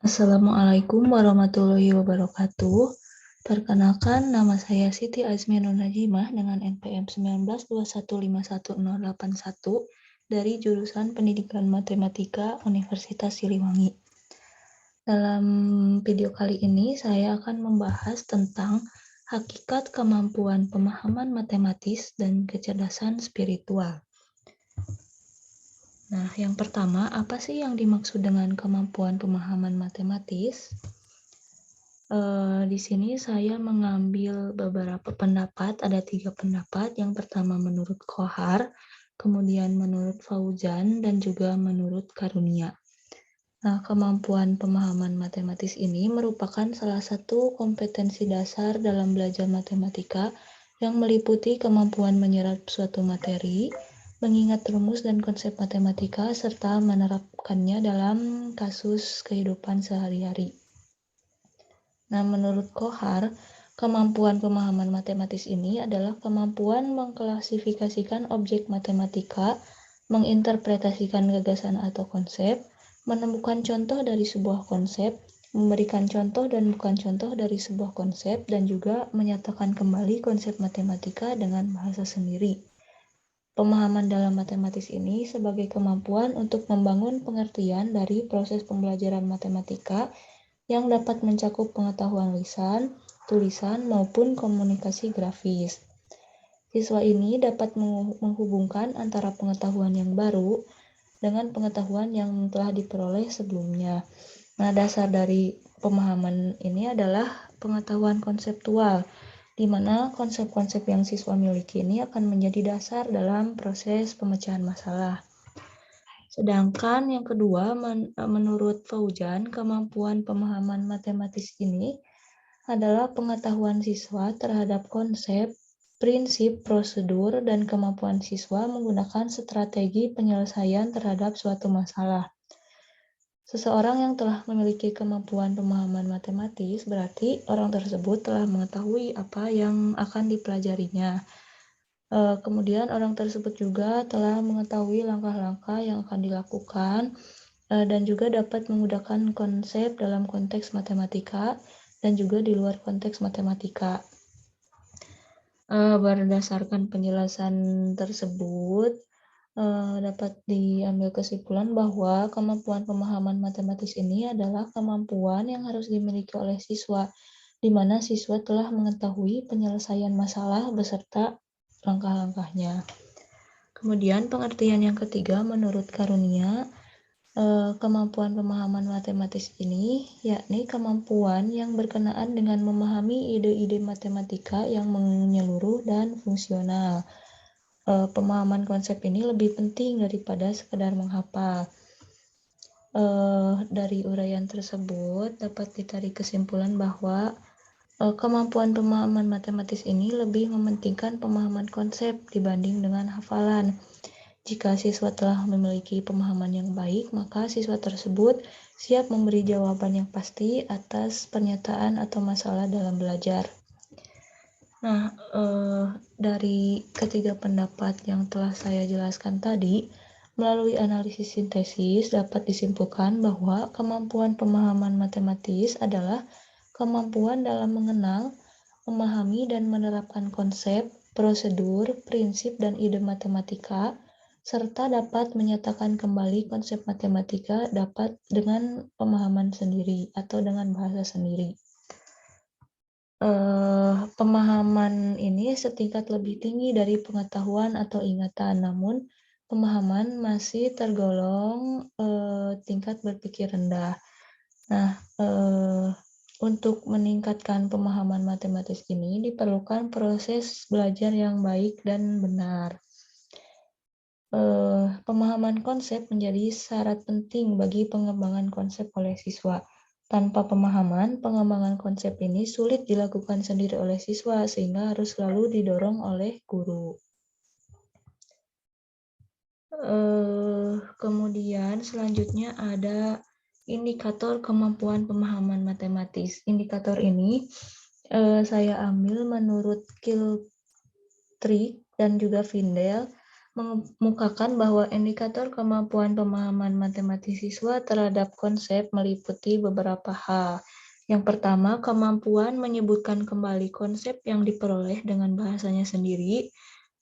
Assalamualaikum warahmatullahi wabarakatuh. Perkenalkan, nama saya Siti Azmi Nur Najimah dengan NPM 19215181 dari jurusan Pendidikan Matematika Universitas Siliwangi. Dalam video kali ini, saya akan membahas tentang hakikat kemampuan pemahaman matematis dan kecerdasan spiritual. Nah, yang pertama, apa sih yang dimaksud dengan kemampuan pemahaman matematis? Di sini saya mengambil beberapa pendapat, ada 3 pendapat. Yang pertama menurut Kohar, kemudian menurut Fauzan, dan juga menurut Karunia. Nah, kemampuan pemahaman matematis ini merupakan salah satu kompetensi dasar dalam belajar matematika yang meliputi kemampuan menyerap suatu materi, mengingat rumus dan konsep matematika, serta menerapkannya dalam kasus kehidupan sehari-hari. Nah, menurut Kohar, kemampuan pemahaman matematis ini adalah kemampuan mengklasifikasikan objek matematika, menginterpretasikan gagasan atau konsep, menemukan contoh dari sebuah konsep, memberikan contoh dan bukan contoh dari sebuah konsep, dan juga menyatakan kembali konsep matematika dengan bahasa sendiri. Pemahaman dalam matematis ini sebagai kemampuan untuk membangun pengertian dari proses pembelajaran matematika yang dapat mencakup pengetahuan lisan, tulisan, maupun komunikasi grafis. Siswa ini dapat menghubungkan antara pengetahuan yang baru dengan pengetahuan yang telah diperoleh sebelumnya. Nah, dasar dari pemahaman ini adalah pengetahuan konseptual, di mana konsep-konsep yang siswa miliki ini akan menjadi dasar dalam proses pemecahan masalah. Sedangkan yang kedua, menurut Fauzan, kemampuan pemahaman matematis ini adalah pengetahuan siswa terhadap konsep, prinsip, prosedur, dan kemampuan siswa menggunakan strategi penyelesaian terhadap suatu masalah. Seseorang yang telah memiliki kemampuan pemahaman matematis berarti orang tersebut telah mengetahui apa yang akan dipelajarinya. Kemudian orang tersebut juga telah mengetahui langkah-langkah yang akan dilakukan dan juga dapat menggunakan konsep dalam konteks matematika dan juga di luar konteks matematika. Berdasarkan penjelasan tersebut, dapat diambil kesimpulan bahwa kemampuan pemahaman matematis ini adalah kemampuan yang harus dimiliki oleh siswa, di mana siswa telah mengetahui penyelesaian masalah beserta langkah-langkahnya. Kemudian pengertian yang ketiga menurut Karunia, kemampuan pemahaman matematis ini yakni kemampuan yang berkenaan dengan memahami ide-ide matematika yang menyeluruh dan fungsional. Pemahaman konsep ini lebih penting daripada sekedar menghafal. Dari uraian tersebut dapat ditarik kesimpulan bahwa kemampuan pemahaman matematis ini lebih mementingkan pemahaman konsep dibanding dengan hafalan. Jika siswa telah memiliki pemahaman yang baik, maka siswa tersebut siap memberi jawaban yang pasti atas pernyataan atau masalah dalam belajar. Nah, dari ketiga pendapat yang telah saya jelaskan tadi, melalui analisis sintesis dapat disimpulkan bahwa kemampuan pemahaman matematis adalah kemampuan dalam mengenal, memahami, dan menerapkan konsep, prosedur, prinsip, dan ide matematika, serta dapat menyatakan kembali konsep matematika dapat dengan pemahaman sendiri atau dengan bahasa sendiri. Pemahaman ini setingkat lebih tinggi dari pengetahuan atau ingatan, namun pemahaman masih tergolong tingkat berpikir rendah. Nah, untuk meningkatkan pemahaman matematis ini diperlukan proses belajar yang baik dan benar. Pemahaman konsep menjadi syarat penting bagi pengembangan konsep oleh siswa. Tanpa pemahaman, pengembangan konsep ini sulit dilakukan sendiri oleh siswa, sehingga harus selalu didorong oleh guru. Kemudian selanjutnya ada indikator kemampuan pemahaman matematis. Indikator ini saya ambil menurut Kiltrig dan juga Vindel, mengemukakan bahwa indikator kemampuan pemahaman matematis siswa terhadap konsep meliputi beberapa hal. Yang pertama, kemampuan menyebutkan kembali konsep yang diperoleh dengan bahasanya sendiri.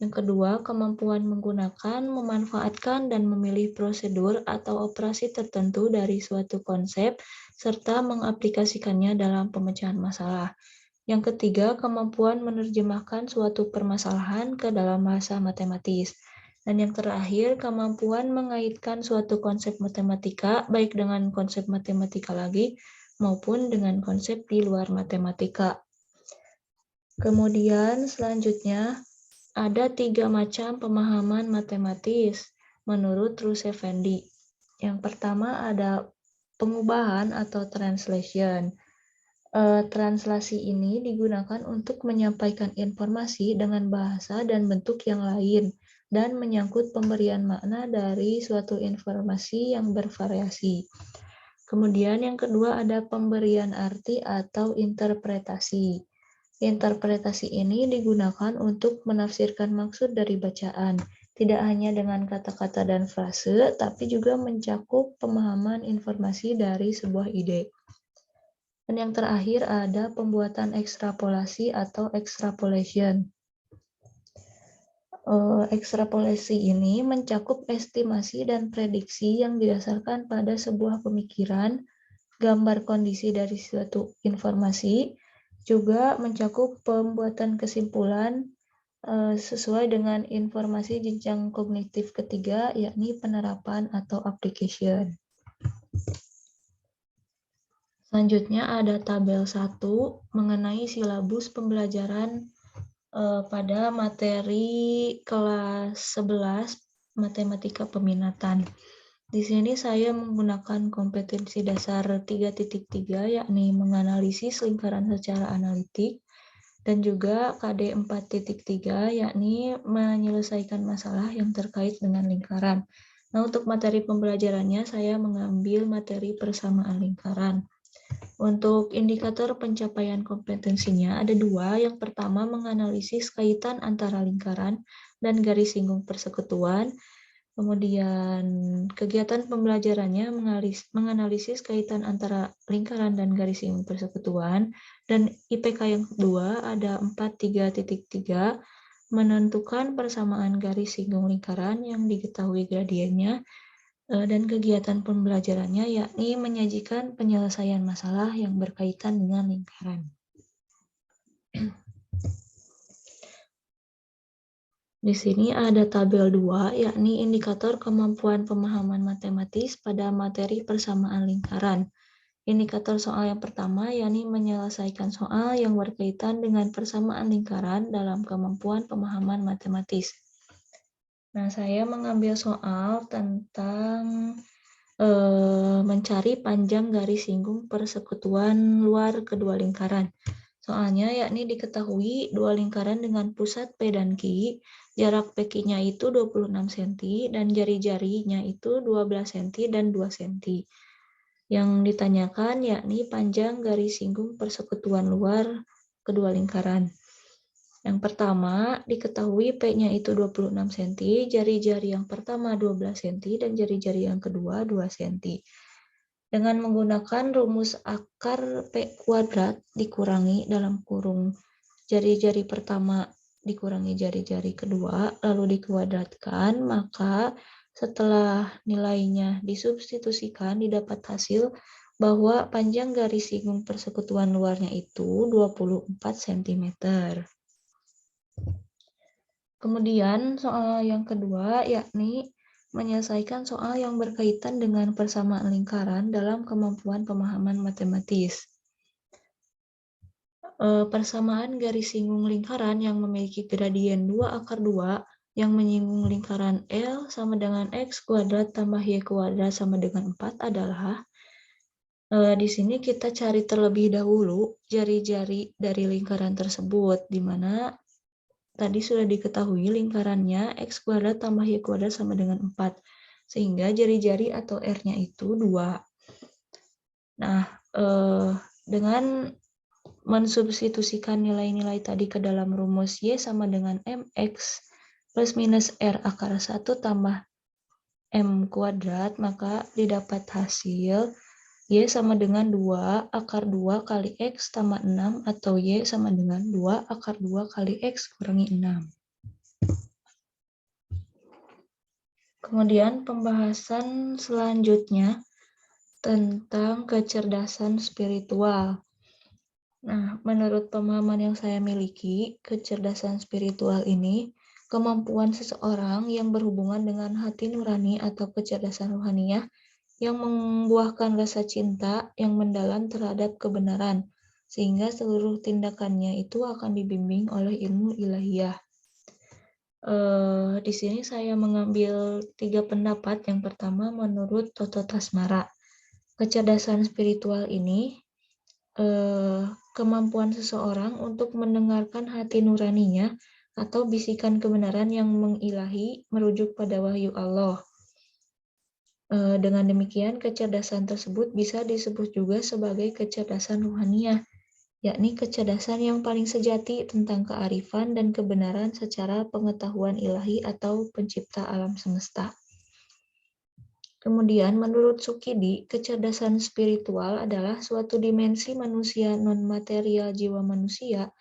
Yang kedua, kemampuan menggunakan, memanfaatkan, dan memilih prosedur atau operasi tertentu dari suatu konsep, serta mengaplikasikannya dalam pemecahan masalah. Yang ketiga, kemampuan menerjemahkan suatu permasalahan ke dalam bahasa matematis. Dan yang terakhir, kemampuan mengaitkan suatu konsep matematika, baik dengan konsep matematika lagi, maupun dengan konsep di luar matematika. Kemudian selanjutnya, ada 3 macam pemahaman matematis menurut Ruth Effendi. Yang pertama ada pengubahan atau translation. Translasi ini digunakan untuk menyampaikan informasi dengan bahasa dan bentuk yang lain dan menyangkut pemberian makna dari suatu informasi yang bervariasi. Kemudian yang kedua ada pemberian arti atau interpretasi. Interpretasi ini digunakan untuk menafsirkan maksud dari bacaan, tidak hanya dengan kata-kata dan frase, tapi juga mencakup pemahaman informasi dari sebuah ide. Dan yang terakhir ada pembuatan ekstrapolasi atau extrapolation. Ekstrapolasi ini mencakup estimasi dan prediksi yang didasarkan pada sebuah pemikiran, gambar kondisi dari suatu informasi, juga mencakup pembuatan kesimpulan sesuai dengan informasi jenjang kognitif ketiga, yakni penerapan atau application. Selanjutnya ada tabel 1 mengenai silabus pembelajaran pada materi kelas 11 Matematika Peminatan. Di sini saya menggunakan kompetensi dasar 3.3 yakni menganalisis lingkaran secara analitik dan juga KD 4.3 yakni menyelesaikan masalah yang terkait dengan lingkaran. Nah, untuk materi pembelajarannya saya mengambil materi persamaan lingkaran. Untuk indikator pencapaian kompetensinya ada 2. Yang pertama menganalisis kaitan antara lingkaran dan garis singgung persekutuan. Kemudian kegiatan pembelajarannya menganalisis kaitan antara lingkaran dan garis singgung persekutuan. Dan IPK yang kedua ada 4.3.3 menentukan persamaan garis singgung lingkaran yang diketahui gradiennya. Dan kegiatan pembelajarannya yakni menyajikan penyelesaian masalah yang berkaitan dengan lingkaran. Di sini ada tabel 2, yakni indikator kemampuan pemahaman matematis pada materi persamaan lingkaran. Indikator soal yang pertama yakni menyelesaikan soal yang berkaitan dengan persamaan lingkaran dalam kemampuan pemahaman matematis. Nah, saya mengambil soal tentang mencari panjang garis singgung persekutuan luar kedua lingkaran. Soalnya yakni diketahui dua lingkaran dengan pusat P dan Q, jarak PQ-nya itu 26 cm dan jari-jarinya itu 12 cm dan 2 cm. Yang ditanyakan yakni panjang garis singgung persekutuan luar kedua lingkaran. Yang pertama, diketahui P-nya itu 26 cm, jari-jari yang pertama 12 cm, dan jari-jari yang kedua 2 cm. Dengan menggunakan rumus akar P kuadrat dikurangi dalam kurung jari-jari pertama dikurangi jari-jari kedua, lalu dikuadratkan, maka setelah nilainya disubstitusikan, didapat hasil bahwa panjang garis singgung persekutuan luarnya itu 24 cm. Kemudian soal yang kedua yakni menyelesaikan soal yang berkaitan dengan persamaan lingkaran dalam kemampuan pemahaman matematis. Persamaan garis singgung lingkaran yang memiliki gradien 2 akar 2 yang menyinggung lingkaran L sama dengan X kuadrat tambah Y kuadrat sama dengan 4 adalah di sini kita cari terlebih dahulu jari-jari dari lingkaran tersebut, di mana tadi sudah diketahui lingkarannya X kuadrat tambah Y kuadrat sama dengan 4. Sehingga jari-jari atau R-nya itu 2. Nah, dengan mensubstitusikan nilai-nilai tadi ke dalam rumus Y sama dengan MX plus minus R akar 1 tambah M kuadrat, maka didapat hasil Y sama dengan 2 akar 2 kali X tambah 6 atau Y sama dengan 2 akar 2 kali X kurangi 6. Kemudian pembahasan selanjutnya tentang kecerdasan spiritual. Nah, menurut pemahaman yang saya miliki, kecerdasan spiritual ini kemampuan seseorang yang berhubungan dengan hati nurani atau kecerdasan rohaniah yang membuahkan rasa cinta yang mendalam terhadap kebenaran, sehingga seluruh tindakannya itu akan dibimbing oleh ilmu ilahiyah. Di sini saya mengambil 3 pendapat. Yang pertama menurut Toto Tasmara. Kecerdasan spiritual ini kemampuan seseorang untuk mendengarkan hati nuraninya atau bisikan kebenaran yang mengilahi merujuk pada wahyu Allah. Dengan demikian, kecerdasan tersebut bisa disebut juga sebagai kecerdasan rohaniah, yakni kecerdasan yang paling sejati tentang kearifan dan kebenaran secara pengetahuan ilahi atau pencipta alam semesta. Kemudian, menurut Sukidi, kecerdasan spiritual adalah suatu dimensi manusia non-material jiwa manusia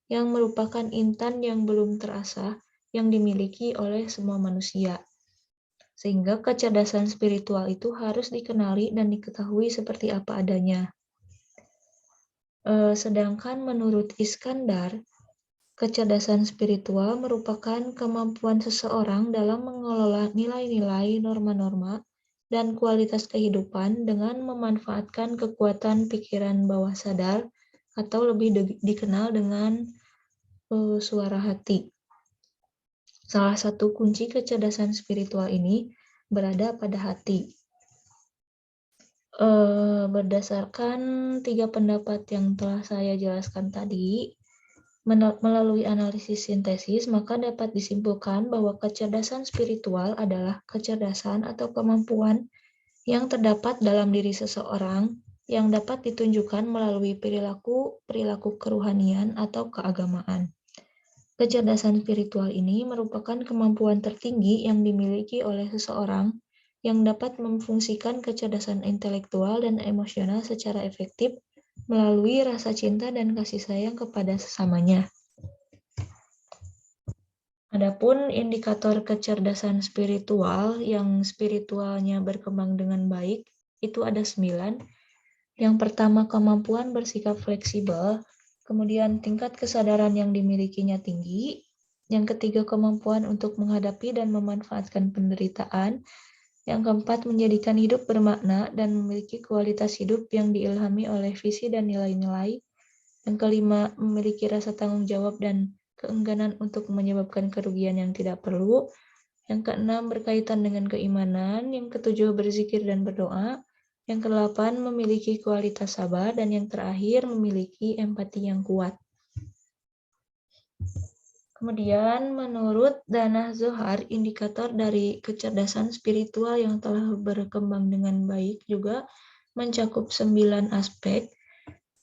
yang merupakan intan yang belum terasa yang dimiliki oleh semua manusia. Sehingga kecerdasan spiritual itu harus dikenali dan diketahui seperti apa adanya. Sedangkan menurut Iskandar, kecerdasan spiritual merupakan kemampuan seseorang dalam mengelola nilai-nilai, norma-norma, dan kualitas kehidupan dengan memanfaatkan kekuatan pikiran bawah sadar atau lebih dikenal dengan suara hati. Salah satu kunci kecerdasan spiritual ini berada pada hati. Berdasarkan 3 pendapat yang telah saya jelaskan tadi, melalui analisis sintesis, maka dapat disimpulkan bahwa kecerdasan spiritual adalah kecerdasan atau kemampuan yang terdapat dalam diri seseorang yang dapat ditunjukkan melalui perilaku kerohanian atau keagamaan. Kecerdasan spiritual ini merupakan kemampuan tertinggi yang dimiliki oleh seseorang yang dapat memfungsikan kecerdasan intelektual dan emosional secara efektif melalui rasa cinta dan kasih sayang kepada sesamanya. Adapun indikator kecerdasan spiritual yang spiritualnya berkembang dengan baik, itu ada 9. Yang pertama, kemampuan bersikap fleksibel, kemudian tingkat kesadaran yang dimilikinya tinggi, yang ketiga, kemampuan untuk menghadapi dan memanfaatkan penderitaan, yang keempat, menjadikan hidup bermakna dan memiliki kualitas hidup yang diilhami oleh visi dan nilai-nilai. Yang kelima, memiliki rasa tanggung jawab dan keengganan untuk menyebabkan kerugian yang tidak perlu. Yang keenam, berkaitan dengan keimanan. Yang ketujuh, berzikir dan berdoa. Yang kedelapan, memiliki kualitas sabar. Dan yang terakhir, memiliki empati yang kuat. Kemudian, menurut Danah Zohar, indikator dari kecerdasan spiritual yang telah berkembang dengan baik juga mencakup 9 aspek.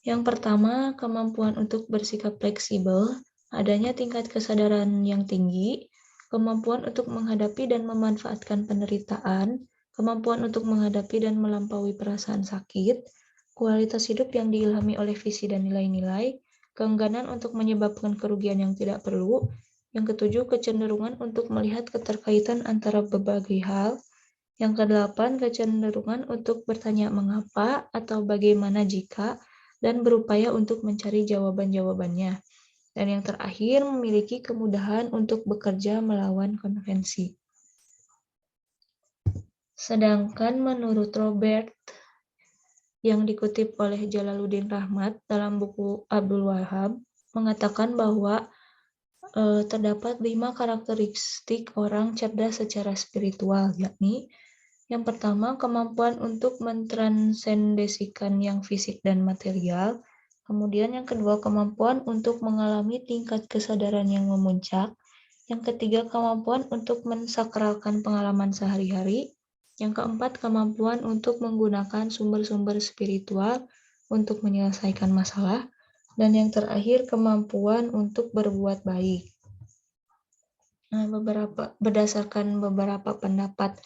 Yang pertama, kemampuan untuk bersikap fleksibel, adanya tingkat kesadaran yang tinggi, kemampuan untuk menghadapi dan memanfaatkan penderitaan, kemampuan untuk menghadapi dan melampaui perasaan sakit, kualitas hidup yang diilhami oleh visi dan nilai-nilai, keengganan untuk menyebabkan kerugian yang tidak perlu. Yang ketujuh, kecenderungan untuk melihat keterkaitan antara berbagai hal. Yang kedelapan, kecenderungan untuk bertanya mengapa atau bagaimana jika, dan berupaya untuk mencari jawaban-jawabannya. Dan yang terakhir, memiliki kemudahan untuk bekerja melawan konvensi. Sedangkan menurut Robert, yang dikutip oleh Jalaluddin Rahmat dalam buku Abdul Wahab, mengatakan bahwa terdapat 5 karakteristik orang cerdas secara spiritual, yakni yang pertama, kemampuan untuk mentransendesikan yang fisik dan material. Kemudian yang kedua, kemampuan untuk mengalami tingkat kesadaran yang memuncak. Yang ketiga, kemampuan untuk mensakralkan pengalaman sehari-hari. Yang keempat, kemampuan untuk menggunakan sumber-sumber spiritual untuk menyelesaikan masalah. Dan yang terakhir, kemampuan untuk berbuat baik. Nah, berdasarkan beberapa pendapat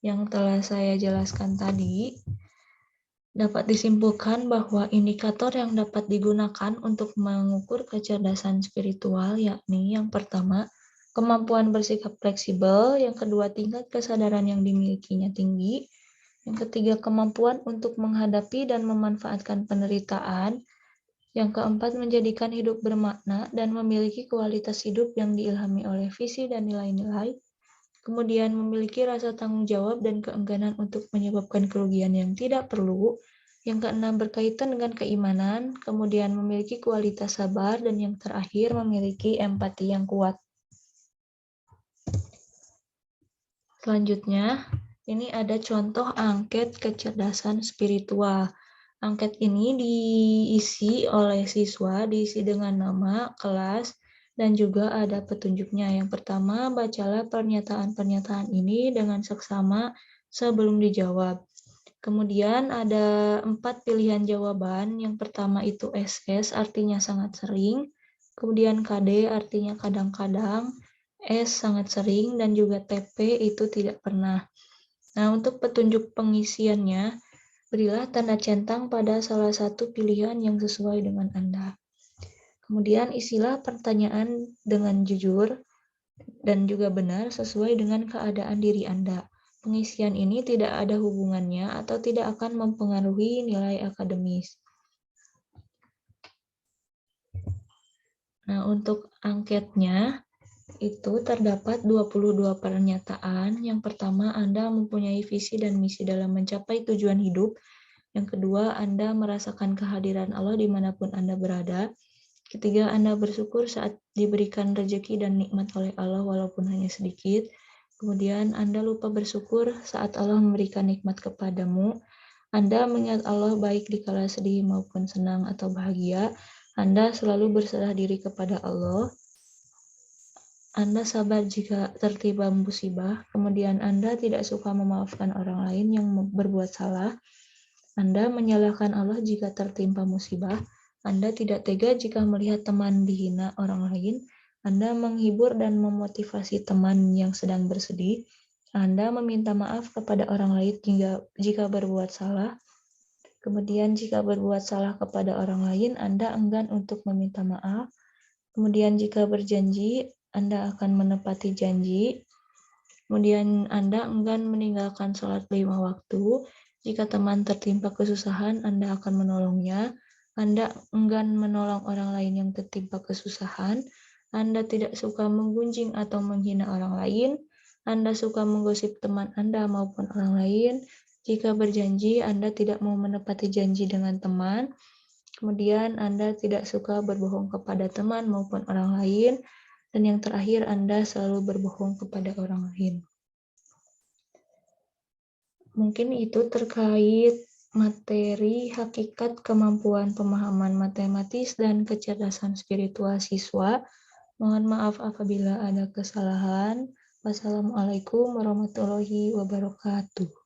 yang telah saya jelaskan tadi, dapat disimpulkan bahwa indikator yang dapat digunakan untuk mengukur kecerdasan spiritual yakni yang pertama, kemampuan bersikap fleksibel, yang kedua, tingkat kesadaran yang dimilikinya tinggi, yang ketiga, kemampuan untuk menghadapi dan memanfaatkan penderitaan, yang keempat, menjadikan hidup bermakna dan memiliki kualitas hidup yang diilhami oleh visi dan nilai-nilai, kemudian memiliki rasa tanggung jawab dan keengganan untuk menyebabkan kerugian yang tidak perlu. Yang keenam, berkaitan dengan keimanan, kemudian memiliki kualitas sabar, dan yang terakhir memiliki empati yang kuat. Selanjutnya, ini ada contoh angket kecerdasan spiritual. Angket ini diisi oleh siswa, diisi dengan nama, kelas, dan juga ada petunjuknya. Yang pertama, bacalah pernyataan-pernyataan ini dengan seksama sebelum dijawab. Kemudian ada 4 pilihan jawaban. Yang pertama itu SS, artinya sangat sering. Kemudian KD, artinya kadang-kadang. S, sangat sering. Dan juga TP, itu tidak pernah. Nah, untuk petunjuk pengisiannya, berilah tanda centang pada salah satu pilihan yang sesuai dengan Anda. Kemudian isilah pertanyaan dengan jujur dan juga benar sesuai dengan keadaan diri Anda. Pengisian ini tidak ada hubungannya atau tidak akan mempengaruhi nilai akademis. Nah, untuk angketnya itu terdapat 22 pernyataan. Yang pertama, Anda mempunyai visi dan misi dalam mencapai tujuan hidup. Yang kedua, Anda merasakan kehadiran Allah dimanapun Anda berada. Ketiga, Anda bersyukur saat diberikan rezeki dan nikmat oleh Allah walaupun hanya sedikit. Kemudian, Anda lupa bersyukur saat Allah memberikan nikmat kepadamu. Anda mengingat Allah baik dikala sedih maupun senang atau bahagia. Anda selalu berserah diri kepada Allah. Anda sabar jika tertimpa musibah. Kemudian Anda tidak suka memaafkan orang lain yang berbuat salah. Anda menyalahkan Allah jika tertimpa musibah. Anda tidak tega jika melihat teman dihina orang lain. Anda menghibur dan memotivasi teman yang sedang bersedih. Anda meminta maaf kepada orang lain jika berbuat salah. Kemudian jika berbuat salah kepada orang lain, Anda enggan untuk meminta maaf. Kemudian jika berjanji, Anda akan menepati janji. Kemudian Anda enggan meninggalkan sholat 5 waktu. Jika teman tertimpa kesusahan, Anda akan menolongnya. Anda enggan menolong orang lain yang tertimpa kesusahan. Anda tidak suka menggunjing atau menghina orang lain. Anda suka menggosip teman Anda maupun orang lain. Jika berjanji, Anda tidak mau menepati janji dengan teman. Kemudian Anda tidak suka berbohong kepada teman maupun orang lain. Dan yang terakhir, Anda selalu berbohong kepada orang lain. Mungkin itu terkait materi hakikat kemampuan pemahaman matematis dan kecerdasan spiritual siswa. Mohon maaf apabila ada kesalahan. Wassalamualaikum warahmatullahi wabarakatuh.